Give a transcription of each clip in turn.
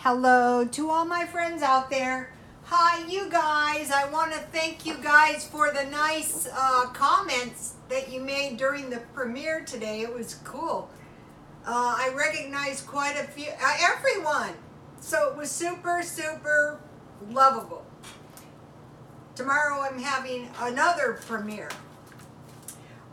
Hello to all my friends out there. Hi, you guys. I want to thank you guys for the nice comments that you made during the premiere today. It was cool. I recognized quite a few, everyone. So it was super, super lovable. Tomorrow I'm having another premiere.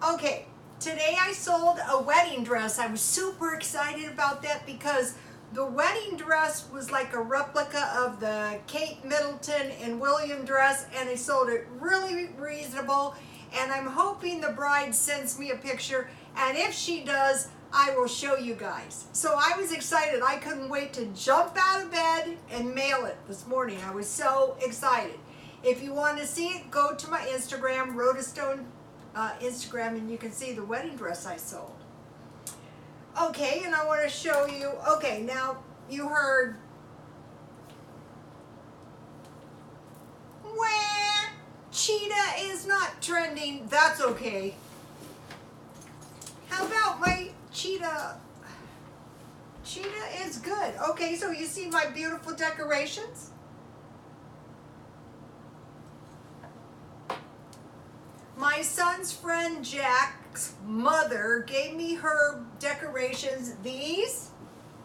Okay, today I sold a wedding dress. I was super excited about that because the wedding dress was like a replica of the Kate Middleton and William dress, and I sold it really reasonable, and I'm hoping the bride sends me a picture, and if she does, I will show you guys. So I was excited. I couldn't wait to jump out of bed and mail it this morning. I was so excited. If you want to see it, go to my Instagram, Rhoda Stone Instagram, and you can see the wedding dress I sold. Okay, and I want to show you, okay, now you heard, wah, cheetah is not trending. That's okay. How about my cheetah? Cheetah is good. Okay, so you see my beautiful decorations? My son's friend Jack's mother gave me her decorations, these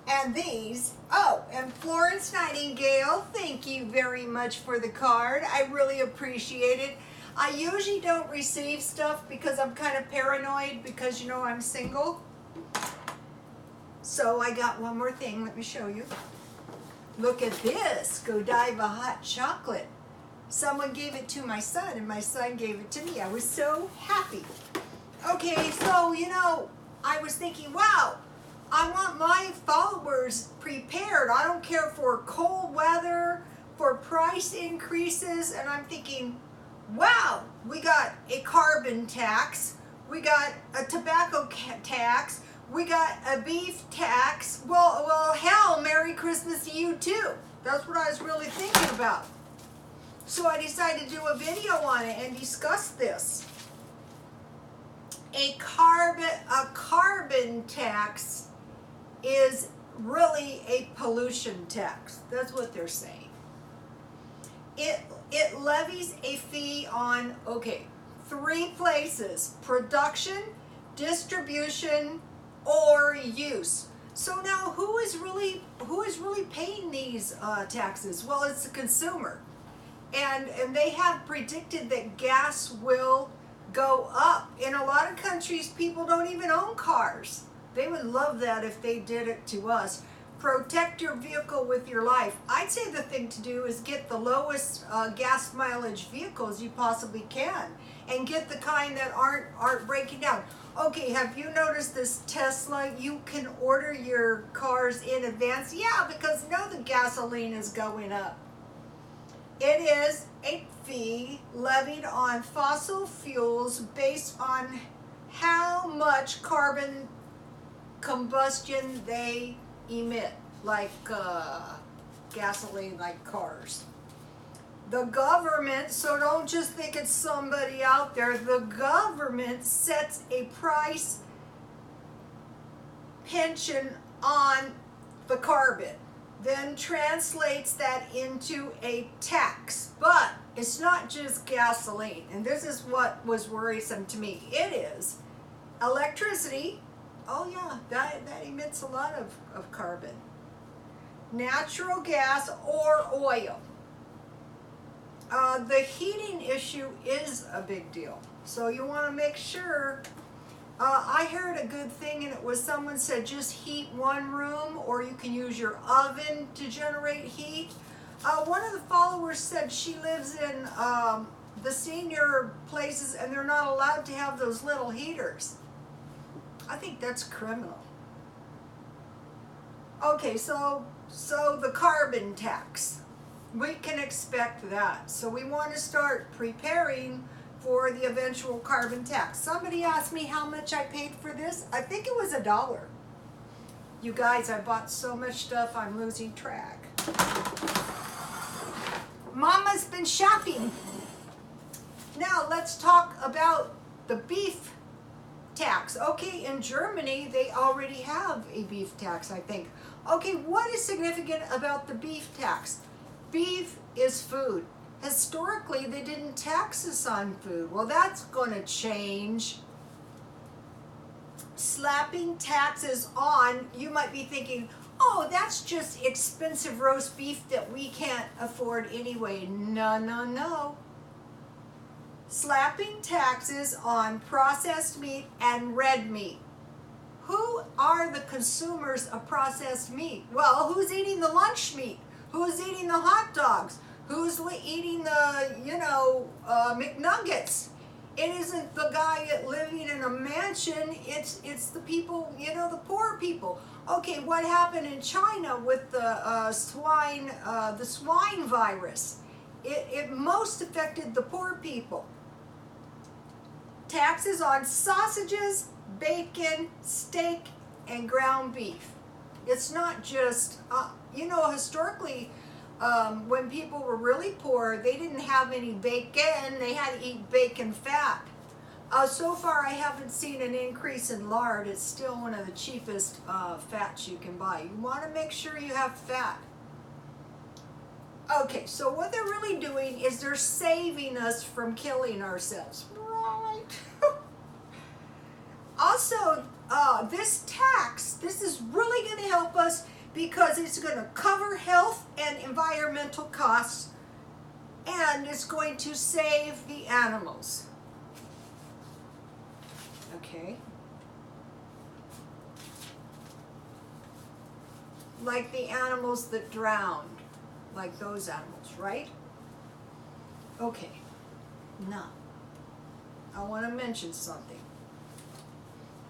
and these. Oh, and Florence Nightingale, thank you very much for the card. I really appreciate it. I usually don't receive stuff because I'm kind of paranoid because, you know, I'm single. So I got one more thing. Let me show you. Look at this, Godiva hot chocolate. Someone gave it to my son, and my son gave it to me. I was so happy. Okay, so, you know, I was thinking, wow, I want my followers prepared. I don't care for cold weather, for price increases, and I'm thinking, wow, we got a carbon tax, we got a tobacco tax, we got a beef tax. Well, hell, Merry Christmas to you too. That's what I was really thinking about. So I decided to do a video on it and discuss this. A carbon tax is really a pollution tax. That's what they're saying. It levies a fee on, okay, 3 places: production, distribution, or use. So now who is really paying these taxes? Well, it's the consumer. And they have predicted that gas will go up. In a lot of countries, people don't even own cars. They would love that if they did it to us. Protect your vehicle with your life. I'd say the thing to do is get the lowest gas mileage vehicles you possibly can, and get the kind that aren't breaking down. Okay, have you noticed this Tesla? You can order your cars in advance. Yeah, because now the gasoline is going up. It is a fee levied on fossil fuels based on how much carbon combustion they emit, like gasoline, like cars. The government, so don't just think it's somebody out there, the government sets a price pension on the carbon, then translates that into a tax. But it's not just gasoline, and this is what was worrisome to me. It is electricity. Oh yeah, that emits a lot of carbon. Natural gas or oil. The heating issue is a big deal, so you want to make sure. I heard a good thing, and it was someone said just heat one room, or you can use your oven to generate heat. One of the followers said she lives in the senior places, and they're not allowed to have those little heaters. I think that's criminal. Okay, so the carbon tax, we can expect that. So we want to start preparing for the eventual carbon tax. Somebody asked me how much I paid for this. I think it was $1. You guys, I bought so much stuff, I'm losing track. Mama's been shopping. Now let's talk about the beef tax. Okay, in Germany, they already have a beef tax, I think. Okay, what is significant about the beef tax? Beef is food. Historically, they didn't tax us on food. Well, that's going to change. Slapping taxes on, you might be thinking, oh, that's just expensive roast beef that we can't afford anyway. No, no, no. Slapping taxes on processed meat and red meat. Who are the consumers of processed meat? Well, who's eating the lunch meat? Who's eating the hot dogs? Who's eating the, McNuggets? It isn't the guy living in a mansion. It's the people, the poor people. Okay, what happened in China with the swine virus? It most affected the poor people. Taxes on sausages, bacon, steak, and ground beef. It's not just, historically, when people were really poor, they didn't have any bacon. They had to eat bacon fat. So far, I haven't seen an increase in lard. It's still one of the cheapest fats you can buy. You want to make sure you have fat. Okay, so what they're really doing is they're saving us from killing ourselves. Right. Also, this tax, this is really going to help us because it's going to cover health and environmental costs, and it's going to save the animals. Okay. Like the animals that drowned, like those animals, right? Okay. Now, I want to mention something.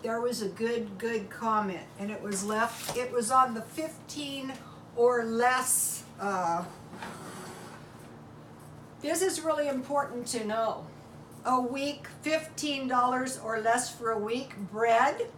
There was a good comment, and it was on the 15 or less. This is really important to know. A week, $15 or less for a week. Bread,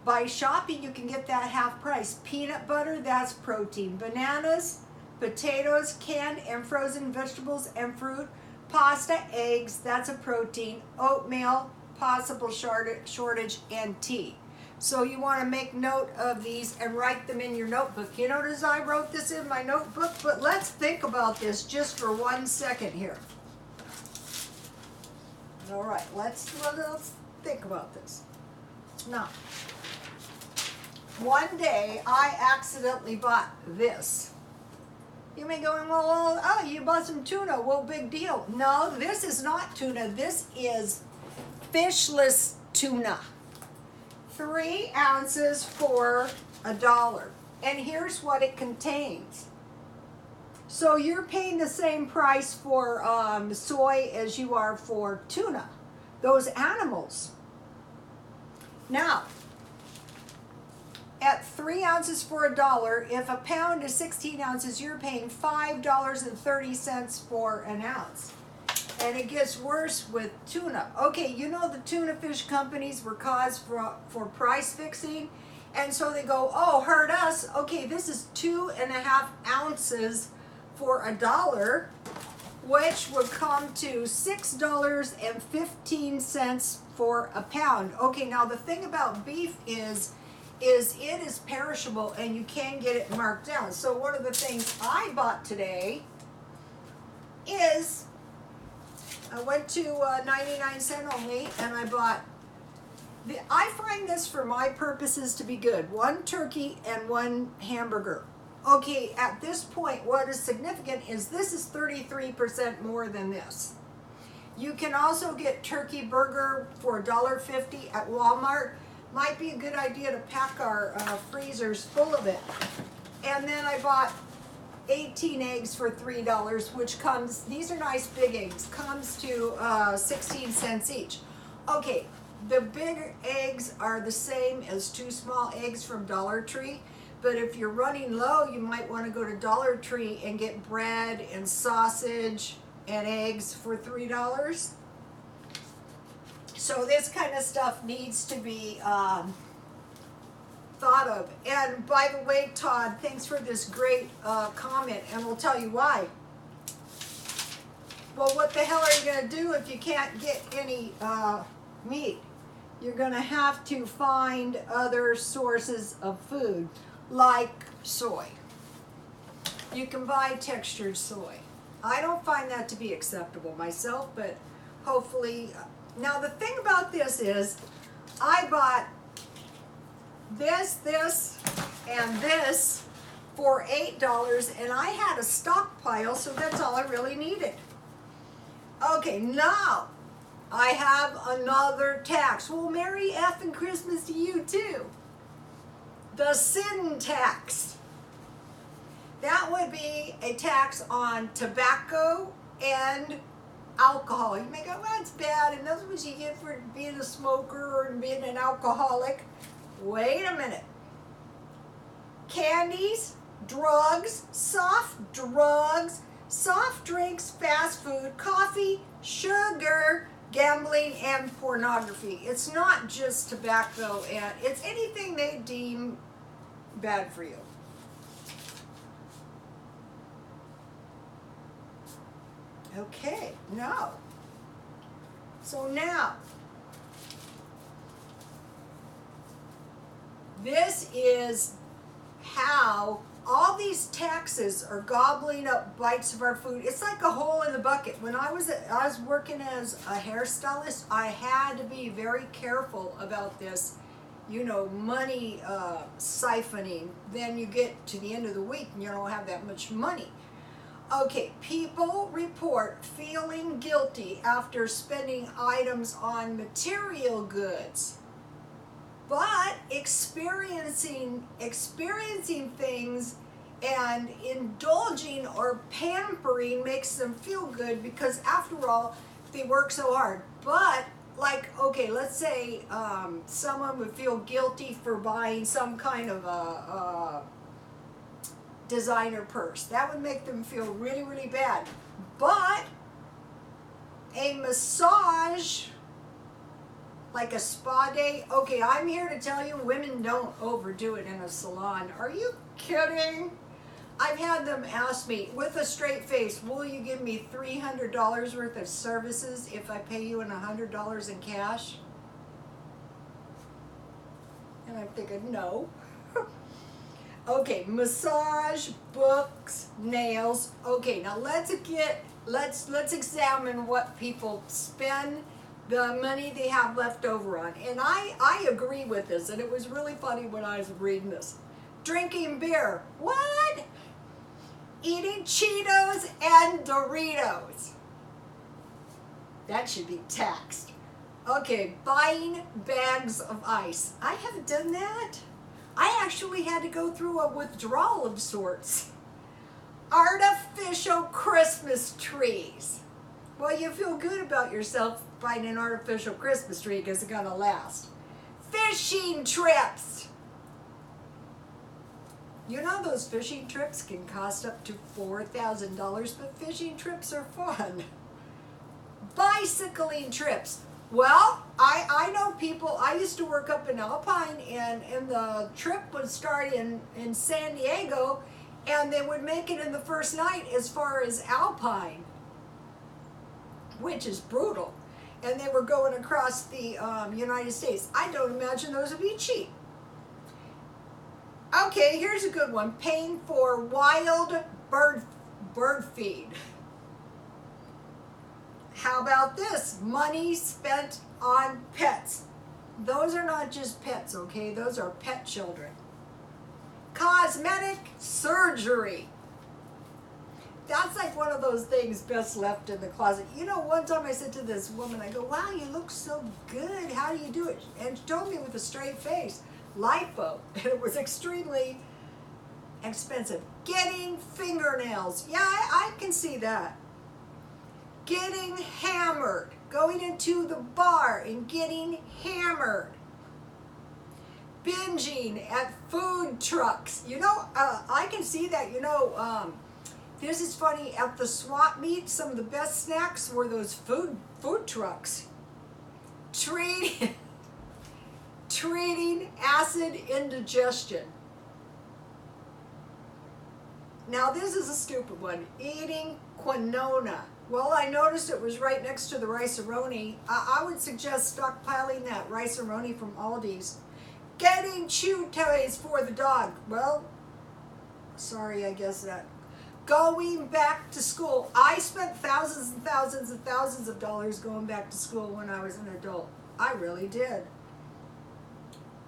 by shopping, you can get that half price. Peanut butter, that's protein. Bananas, potatoes, canned and frozen vegetables and fruit. Pasta, eggs, that's a protein. Oatmeal, possible shortage, and tea. So you want to make note of these and write them in your notebook. You notice I wrote this in my notebook, but let's think about this just for 1 second here. All right, let's think about this. Now, one day I accidentally bought this. You may go, well, oh, you bought some tuna. Well, big deal. No, this is not tuna. This is fishless tuna. 3 ounces for $1. And here's what it contains. So you're paying the same price for soy as you are for tuna, those animals. Now, at 3 ounces for $1, if a pound is 16 ounces, you're paying $5.30 for an ounce. And it gets worse with tuna. Okay, the tuna fish companies were caused for price fixing. And so they go, oh, hurt us. Okay, this is 2.5 ounces for $1, which would come to $6.15 for a pound. Okay, now the thing about beef is it is perishable and you can get it marked down. So one of the things I bought today is I went to 99-cent only, and I bought, I find this for my purposes to be good. 1 turkey and 1 hamburger. Okay, at this point, what is significant is this is 33% more than this. You can also get turkey burger for $1.50 at Walmart. Might be a good idea to pack our freezers full of it. And then I bought 18 eggs for $3, which comes, these are nice big eggs, comes to 16 cents each. Okay, the big eggs are the same as 2 small eggs from Dollar Tree, but if you're running low, you might want to go to Dollar Tree and get bread and sausage and eggs for $3. So this kind of stuff needs to be thought of. And by the way, Todd, thanks for this great comment, and we'll tell you why. Well, what the hell are you going to do if you can't get any meat? You're going to have to find other sources of food. like soy. You can buy textured soy. I don't find that to be acceptable myself, but hopefully. Now the thing about this is, I bought this, and this for $8, and I had a stockpile, so that's all I really needed. Okay, now I have another tax. Well, Merry effing Christmas to you too. The sin tax. That would be a tax on tobacco and alcohol. You may go, well, that's bad, and that's what you get for being a smoker or being an alcoholic. Wait a minute. Candies, drugs, soft drinks, fast food, coffee, sugar, gambling, and pornography. It's not just tobacco, and it's anything they deem bad for you. Okay, no. So now, this is how all these taxes are gobbling up bites of our food. It's like a hole in the bucket. When I was working as a hairstylist, I had to be very careful about this, you know, money siphoning. Then you get to the end of the week and you don't have that much money. Okay, people report feeling guilty after spending items on material goods, but experiencing things and indulging or pampering makes them feel good, because after all, they work so hard. But like, okay, let's say someone would feel guilty for buying some kind of a designer purse. That would make them feel really, really bad. But a massage, like a spa day, okay, I'm here to tell you, women don't overdo it in a salon. Are you kidding? I've had them ask me with a straight face, will you give me $300 worth of services if I pay you in $100 in cash? And I'm thinking, no. Okay, massage, books, nails. Okay, now let's examine what people spend the money they have left over on. And I agree with this, and it was really funny when I was reading this. Drinking beer. What? Eating Cheetos and Doritos. That should be taxed. Okay, buying bags of ice. I haven't done that. I actually had to go through a withdrawal of sorts. Artificial Christmas trees. Well, you feel good about yourself buying an artificial Christmas tree because it's gonna last. Fishing trips. You know those fishing trips can cost up to $4,000, but fishing trips are fun. Bicycling trips. Well, I know people, I used to work up in Alpine, and the trip would start in San Diego, and they would make it in the first night as far as Alpine, which is brutal. And they were going across the United States. I don't imagine those would be cheap. Okay, here's a good one. Paying for wild bird feed. How about this? Money spent on pets. Those are not just pets, okay? Those are pet children. Cosmetic surgery. That's like one of those things best left in the closet. You know, one time I said to this woman, I go, wow, you look so good. How do you do it? And she told me with a straight face, lipo. And it was extremely expensive. Getting fingernails. Yeah, I can see that. Getting hammered. Going into the bar and getting hammered. Binging at food trucks. You know, I can see that. You know, this is funny. At the swap meet, some of the best snacks were those food trucks. Treating acid indigestion. Now this is a stupid one. Eating quinoa. Well, I noticed it was right next to the rice-a-roni. I would suggest stockpiling that rice-a-roni from Aldi's. Getting chew toys for the dog. Well, sorry, I guess that. Going back to school. I spent thousands and thousands and thousands of dollars going back to school when I was an adult. I really did.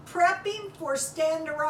Prepping for standardized